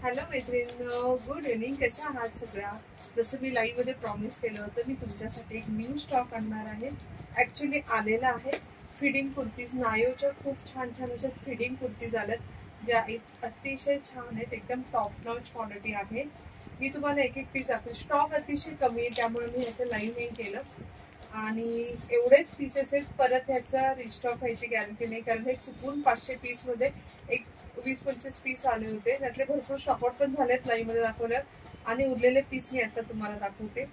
Hello मैत्रिणींनो, good evening. कशा आहात सगळ्या? जसं मी लाईव्ह मध्ये प्रॉमिस केलं होतं, मी तुमच्यासाठी एक न्यू स्टॉक आणणार आहे. ऍक्च्युली आलेला आहे फिडिंग कुर्तीज. नायोच्या खूप छान छान अशा फिडिंग कुर्तीज आल्यात, ज्या अतिशय छान आहेत. एकदम टॉप नॉच क्वालिटी आहे. मी तुम्हाला एक एक पीस दाखवेल. स्टॉक अतिशय कमी आहे, त्यामुळे मी ह्याचं लाईव्ह नाही केलं. आणि एवढेच पीसेस आहेत, परत ह्याचा रिस्टॉक व्हायची गॅरंटी नाही, कारण हे चुकून 500 पीस मध्ये एक 20-25 पीस आले होते. त्यातले भरपूर स्टॉकआउट पण झालेत लाईव्ह मध्ये दाखवल्या, आणि उरलेले पीस मी आता तुम्हाला दाखवते.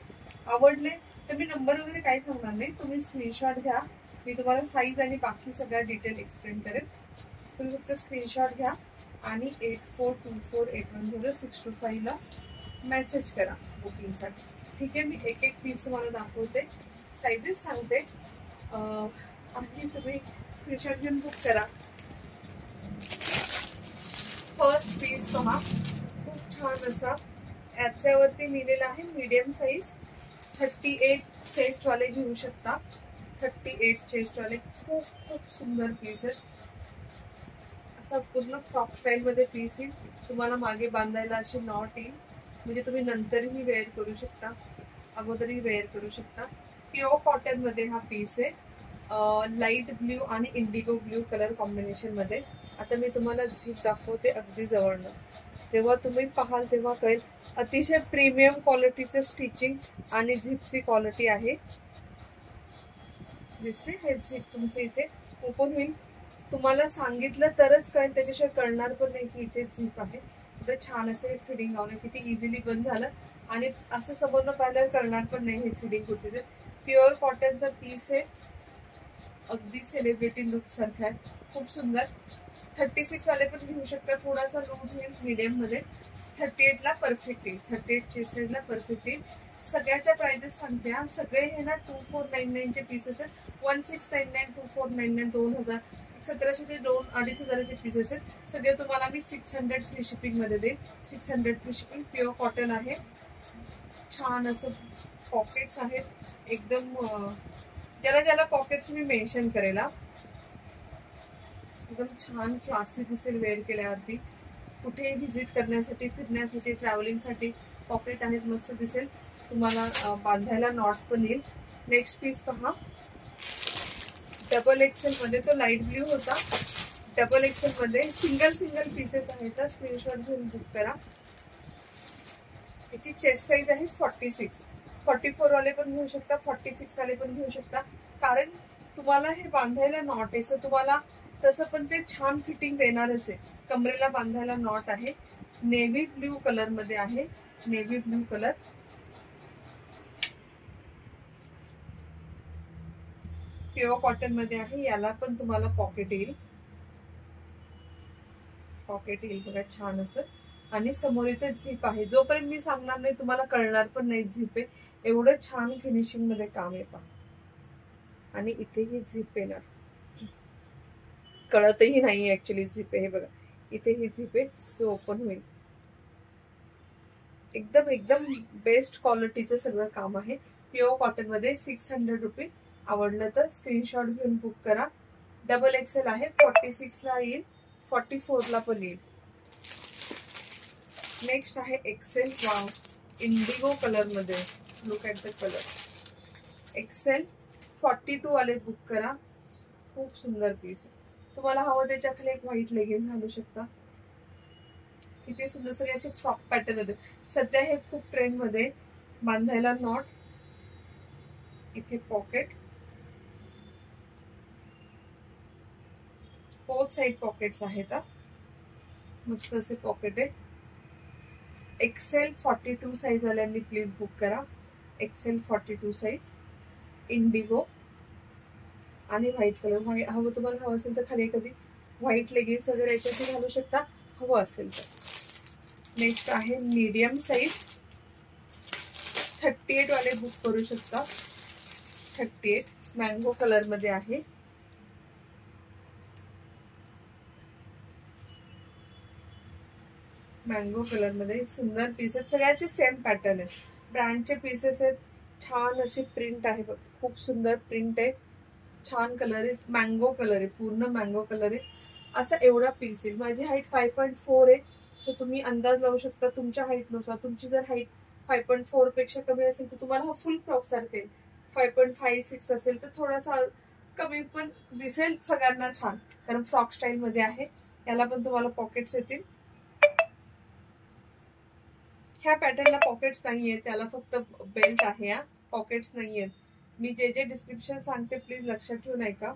आवडले तर मी नंबर वगैरे काही सांगणार नाही, तुम्ही स्क्रीनशॉट घ्या. मी तुम्हाला साईज आणि बाकी सगळ्या डिटेल एक्सप्लेन करेन. तुम्ही फक्त स्क्रीनशॉट घ्या आणि 8424810625 ला मेसेज करा बुकिंगसाठी. ठीक आहे, मी एक एक पीस तुम्हाला दाखवते, साईजेस सांगते, आणि तुम्ही स्क्रीनशॉट घेऊन बुक करा. फर्स्ट पीस पहा, खूप छान असा. याच्यावरती लिहिलेलं आहे मीडियम साईज. 38 चेस्ट वाले घेऊ शकता. 38 चेस्ट वाले खूप खूप सुंदर पीस आहे. असा पूर्ण फ्रॉक स्टाईल मध्ये पीस येईल. तुम्हाला मागे बांधायला अशी नॉट येईल, म्हणजे तुम्ही नंतरही वेअर करू शकता, अगोदरही वेअर करू शकता. प्युअर कॉटन मध्ये हा पीस आहे. लाईट ब्ल्यू आणि इंडिगो ब्ल्यू कलर कॉम्बिनेशन मध्ये. आता मी तुम्हाला झीप दाखवते अगदी जवळनं. जेव्हा तुम्ही पाहाल तेव्हा कळेल, अतिशय प्रीमियम क्वालिटीचं स्टिचिंग आणि झीपची क्वालिटी आहे. दिसले हे झीप तुमच्या इथे ओपन होईल. तुम्हाला सांगितलं तरच कळेल, त्याच्याशिवाय कळणार पण नाही की इथे झीप आहे. एवढं छान असे फिडिंग गाऊन, किती इझिली बंद झालं, आणि असं समोरनं पाहिलं कळणार पण नाही हे फिडिंग कुर्तीचं. प्युअर कॉटनचा पीस आहे, अगदी सेलिब्रिटी लुक सारखा आहे, खूप सुंदर. 36 वाले पण घेऊ शकता, थोडासा लूज होईल मीडियम मध्ये. 38 ला परफेक्ट येईल, 38 चेस्ट साईज ला परफेक्ट येईल. सगळ्याच्या प्राइजेस सांगते. सगळे हे ना 2499 चे पीसेस आहेत. 1699, 2499, 2000, 1700 ते 2500 पीसेस आहेत. सगळे तुम्हाला मी 600 फ्री शिपिंग मध्ये देईल. 600 फ्री शिपिंग. प्युअर कॉटन आहे. छान असं पॉकेट्स आहेत, एकदम ज्याला ज्याला पॉकेट्स मी मेन्शन करेल. एकदम छान क्लासी दिसेल वेअर केल्यावरती. कुठेही व्हिजिट करण्यासाठी, फिरण्यासाठी, ट्रॅव्हलिंगसाठी पॉकेट आहेत, मस्त दिसेल. तुम्हाला बांधायला नॉट पण येईल. नेक्स्ट पीस पहा, डबल एक्सेल मध्ये. तो लाईट ब्ल्यू होता. डबल एक्सेल मध्ये सिंगल पीसेस आहेत. स्क्रीनशॉट घेऊन बुक करा. याची चेस्ट साईज आहे 46. 44 वाले पण घेऊ शकता, 46 वाले पण घेऊ शकता, कारण तुम्हाला हे बांधायला नॉट आहे. सो तुम्हाला तसं पण ते छान फिटिंग देणारच आहे. कमरेला बांधायला नॉट आहे. नेव्ही ब्ल्यू कलर मध्ये आहे. Navy blue colour pure cotton मध्ये आहे. याला पण तुम्हाला पॉकेट येईल. पॉकेट येईल बघा छान असं. आणि समोर इथे झीप आहे. जोपर्यंत मी सांगणार नाही तुम्हाला कळणार पण नाही झीप आहे. एवढं छान फिनिशिंग मध्ये काम आहे पहा. आणि इथेही झीप येणार, कळतही नाही ऍक्च्युली झीप आहे. हे बघा, इथे ही झीप आहे, ते ओपन होईल. एकदम एकदम बेस्ट क्वालिटीचं सगळं काम आहे. प्युअर कॉटन मध्ये. 600 रुपीज. आवडलं तर स्क्रीनशॉट घेऊन बुक करा. डबल एक्सेल आहे. 46 ला येईल, 44 ला पण येईल. नेक्स्ट आहे एक्सेल. वाव, इंडिगो कलर मध्ये. Look at the colour. XL 42 वाले बुक करा. खूप सुंदर पीस. तुम्हाला हवं त्याच्या खाली एक व्हाईट लेगिन्स घालू शकता. किती सुंदर सगळे असे फ्रॉक पॅटर्न मध्ये. सध्या हे खूप ट्रेंड मध्ये. बांधायला नॉट, इथे पॉकेट, बोथ साइड पॉकेट्स आहेत. मस्त असे पॉकेट आहे. एक्सेल 42 साईज वाल्यांनी प्लीज बुक करा. XL 42 size. इंडिगो आणि व्हाईट कलर. हवं तुम्हाला हवं असेल तर खाली एखादी व्हाईट लेगिन्स वगैरे याच्यात घालू शकता, हवं असेल तर. नेक्स्ट आहे मीडियम साईज. 38 वाले बुक करू शकता. 38 मँगो कलर मध्ये आहे. मँगो कलर मध्ये सुंदर पीस आहेत. सगळ्याचे सेम पॅटर्न आहे. ब्रँडचे पीसेस आहेत. छान अशी प्रिंट आहे बघ, खूप सुंदर प्रिंट आहे. छान कलर आहे. मँगो कलर आहे, पूर्ण मँगो कलर आहे. असा एवढा पीस येईल. माझी हाईट 5.4 आहे. सो तुम्ही अंदाज लावू शकता तुमच्या हाईटनुसार. तुमची जर हाईट 5.4 पेक्षा कमी असेल तर तुम्हाला हा फुल फ्रॉक सारखे 5.56 असेल तर थोडासा कमी पण दिसेल सगळ्यांना छान, कारण फ्रॉक स्टाईल मध्ये आहे. याला पण तुम्हाला पॉकेट्स येतील. ह्या पॅटर्नला पॉकेट्स नाहीये, त्याला फक्त बेल्ट आहे. या पॉकेट्स नाहीयेत. मी जे जे डिस्क्रिप्शन सांगते प्लीज लक्षात ठेवू नये का.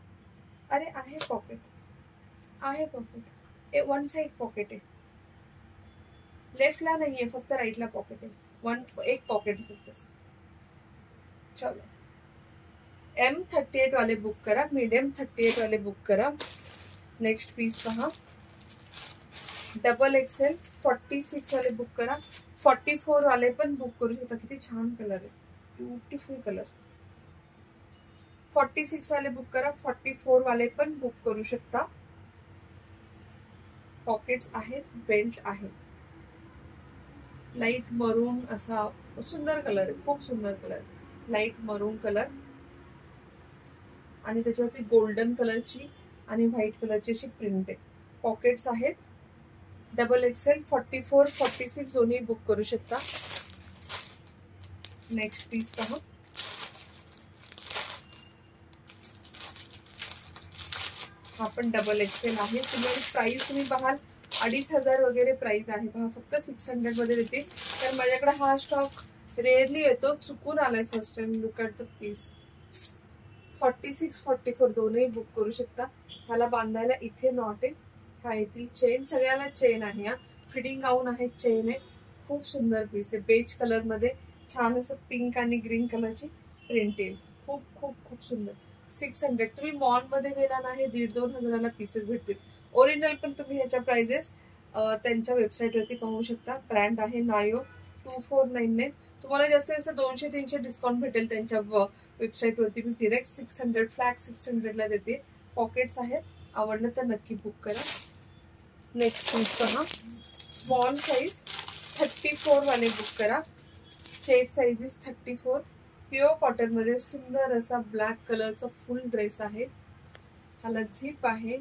अरे आहे पॉकेट, आहे पॉकेट, वन साइड पॉकेट आहे. लेफ्टला नाहीये, फक्त राईटला पॉकेट आहे. एक पॉकेट फक्त. चलो M38 वाले बुक करा, मीडियम 38 वाले बुक करा. नेक्स्ट पीस पहा, XXL 46 वाले बुक करा. 44 वाले पण बुक करू शकता. किती छान कलर आहे, ब्युटिफुल कलर. 46 वाले बुक करा. 44 वाले पण बुक करू शकता. पॉकेट्स आहेत, बेल्ट आहे. लाईट मरून असा सुंदर कलर आहे, खूप सुंदर कलर. लाईट मरून कलर आणि त्याच्यावरती गोल्डन कलरची आणि व्हाईट कलरची अशी प्रिंट आहे. पॉकेट्स आहेत. XXL 44 46 दोन्ही बुक करू शकता. नेक्स्ट पीस पहा, हा पण XXL आहे. तुम्हाला प्राइस तुम्ही पाहाल 2500 वगैरे प्राइस आहे. पहा फक्त 600 मध्ये देते, तर माझ्याकडे हा स्टॉक रेअरली येतो, चुकून आलाय first time. Look at the piece. 46 44 दोन्ही बुक करू शकता. ह्याला बांधायला इथे नॉट आहे. हा येथील चेन, सगळ्याला चेन आहे. हा फिटिंग गाऊन आहे, चेन आहे. खूप सुंदर पीस आहे. बेज कलर मध्ये छान असं पिंक आणि ग्रीन कलरची प्रिंट येईल. खूप खूप खूप सुंदर. 600. तुम्ही मॉल मध्ये गेला ना, हे 1,500-2 हजाराला पीसेस भेटतील. ओरिजिनल पण तुम्ही ह्याच्या प्राइजेस त्यांच्या वेबसाईट वरती पाहू शकता. ब्रँड आहे नायो 2499. तुम्हाला जास्तीत जास्त 200-300 डिस्काउंट भेटेल त्यांच्या वेबसाईट वरती. मी डिरेक्ट 600 फ्लॅट 600 ला देते. पॉकेट्स आहेत, आवडलं तर नक्की बुक करा. नेक्स्ट पीस पहा, स्मॉल साइज 34 वाले बुक करा. Chest size is 34. Pure cotton मध्ये सुंदर असा ब्लॅक कलरचा फुल ड्रेस आहे. ह्याला झिप आहे,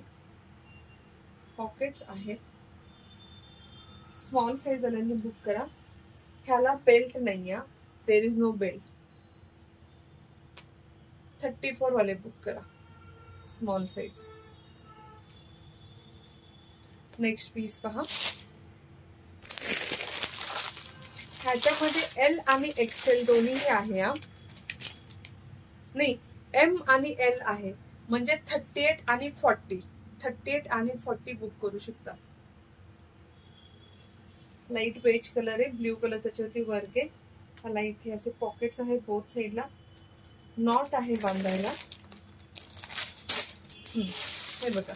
पॉकेट्स आहेत. स्मॉल साइज वाल्यांनी बुक करा. ह्याला बेल्ट नाही आहे, देर इज नो बेल्ट. 34 वाले बुक करा, स्मॉल साइज. नेक्स्ट पीस पहा, ह्याच्यामध्ये L आणि XL दोन्ही आहे. नाही, M आणि L आहे, म्हणजे 38 आणि 40. 38 आणि 40 बुक करू शकता. लाईट बेज कलर आहे, ब्ल्यू कलर त्याच्यावरती वर्क आहे. ह्याला इथे असे पॉकेट्स आहेत बोथ साइडला. नॉट आहे बांधायला. हे बघा,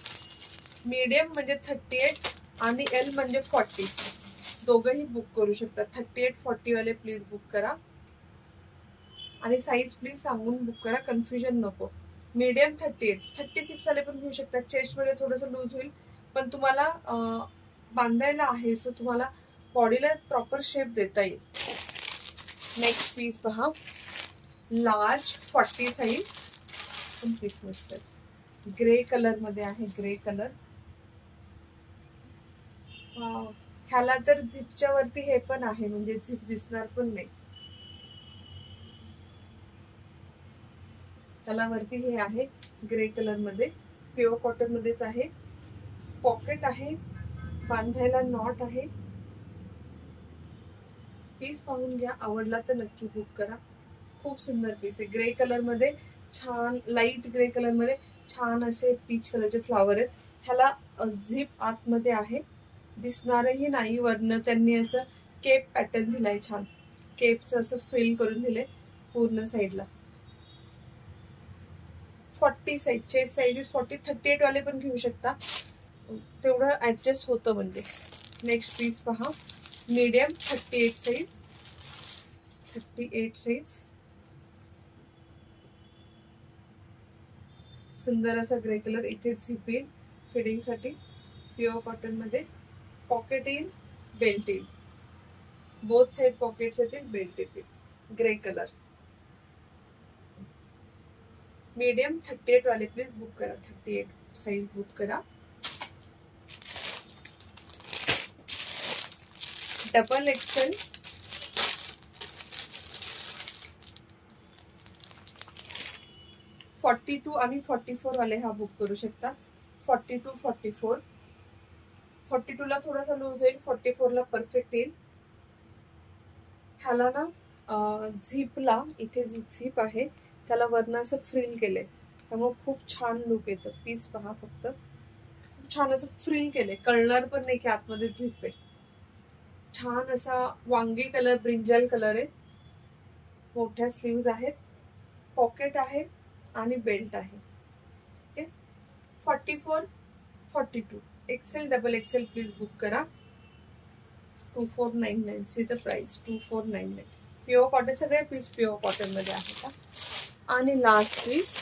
मीडियम म्हणजे 38 आणि L म्हणजे 40. दोघंही बुक करू शकता. 38-40 वाले प्लीज बुक करा आणि साईज प्लीज सांगून बुक करा, कन्फ्युजन नको. मीडियम 38. 36 वाले पण घेऊ शकता. चेस्ट मध्ये थोडंसं लूज होईल, पण तुम्हाला बांधायला आहे, सो तुम्हाला बॉडीला प्रॉपर शेप देता येईल. नेक्स्ट पीस पहा, लार्ज 40 साईज. पण पीस मस्त आहे, ग्रे कलर मध्ये आहे. Grey colour. ह्याला तर झिपच्या वरती हे पण आहे, म्हणजे झिप दिसणार पण नाही. त्याला वरती हे आहे ग्रे कलर मध्ये, प्युअर कॉटन मध्येच आहे. पॉकेट आहे, बांधायला नॉट आहे. पीस पाहून घ्या, आवडला तर नक्की बुक करा. खूप सुंदर पीस आहे. ग्रे कलर मध्ये छान, लाईट ग्रे कलर मध्ये छान असे पीच कलरचे फ्लावर आहेत. ह्याला झिप आतमध्ये आहे, दिसणारही नाही. वरनं त्यांनी असं केप पॅटर्न दिलाय, छान केपचं असं फिल करून दिले पूर्ण साईडला. 40 साईज. Chest size is 40. 38 वाले पण घेऊ शकता, तेवढं ऍडजस्ट होतं म्हणजे. नेक्स्ट पीस पहा, मीडियम 38 साईज. 38 साईज. सुंदर असा ग्रे कलर. इथे झिप येईल फिडिंग साठी. प्युअर कॉटन मध्ये. पॉकेट येईल, बेल्ट येईल. बोथ साइड पॉकेट्स येतील, बेल्ट येतील. Grey colour. मीडियम 38 वाले प्लीज बुक करा. 38 साइज बुक करा. डबल एक्सेल, .42 आणि 44 वाले हा बुक करू शकता. 42, 44. 42 ला थोडासा लूज येईल, 44 ला परफेक्ट येईल. ह्याला ना झिपला, इथे झिप आहे त्याला वरनं असं फ्रिल केलंय, त्यामुळे खूप छान लुक येतं. पीस पहा फक्त, खूप छान असं फ्रिल केलंय, कळणार पण नाही की आतमध्ये झिप आहे. छान असा वांगी कलर, ब्रिंजल कलर आहे. मोठ्या स्लीव्ज आहेत, पॉकेट आहे आणि बेल्ट आहे. Okay. 44, 42 XL, double XL please book करा. 2499. See the price, 2499. Pure cotton, सगळे पीस प्युअर कॉटन मध्ये आहेत. आणि लास्ट पीस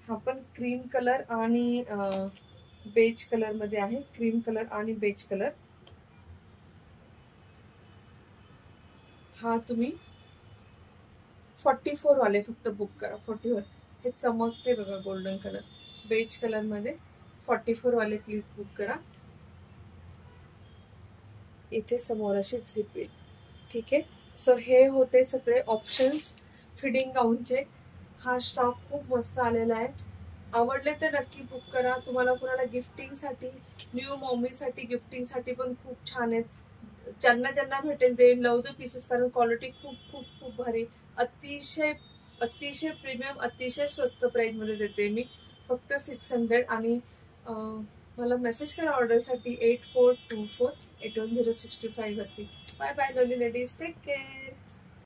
हा पण क्रीम कलर आणि बेज कलर मध्ये आहे. क्रीम कलर आणि बेज कलर. हा तुम्ही 44 वाले फक्त बुक करा. 44 हे चमकते बघा, गोल्डन कलर बेज कलर मध्ये. 44 वाले प्लीज बुक करा. इथे समोर अशी झिप येईल. ठीक आहे. सो हे होते सगळे ऑप्शन्स फिडिंग गाऊनचे. हा स्टॉक खूप मस्त आलेला आहे. आवडले तर नक्की बुक करा. तुम्हाला कोणाला गिफ्टिंगसाठी, न्यू मॉमीसाठी गिफ्टिंगसाठी पण खूप छान आहेत. ज्यांना ज्यांना भेटेल ते लव द पीसेस, कारण क्वालिटी खूप खूप खूप भारी, अतिशय अतिशय प्रीमियम, अतिशय स्वस्त प्राइस मध्ये देते मी, फक्त 600. आणि मला मेसेज करा ऑर्डरसाठी 8424810665 वरती. Bye bye lovely ladies, take care.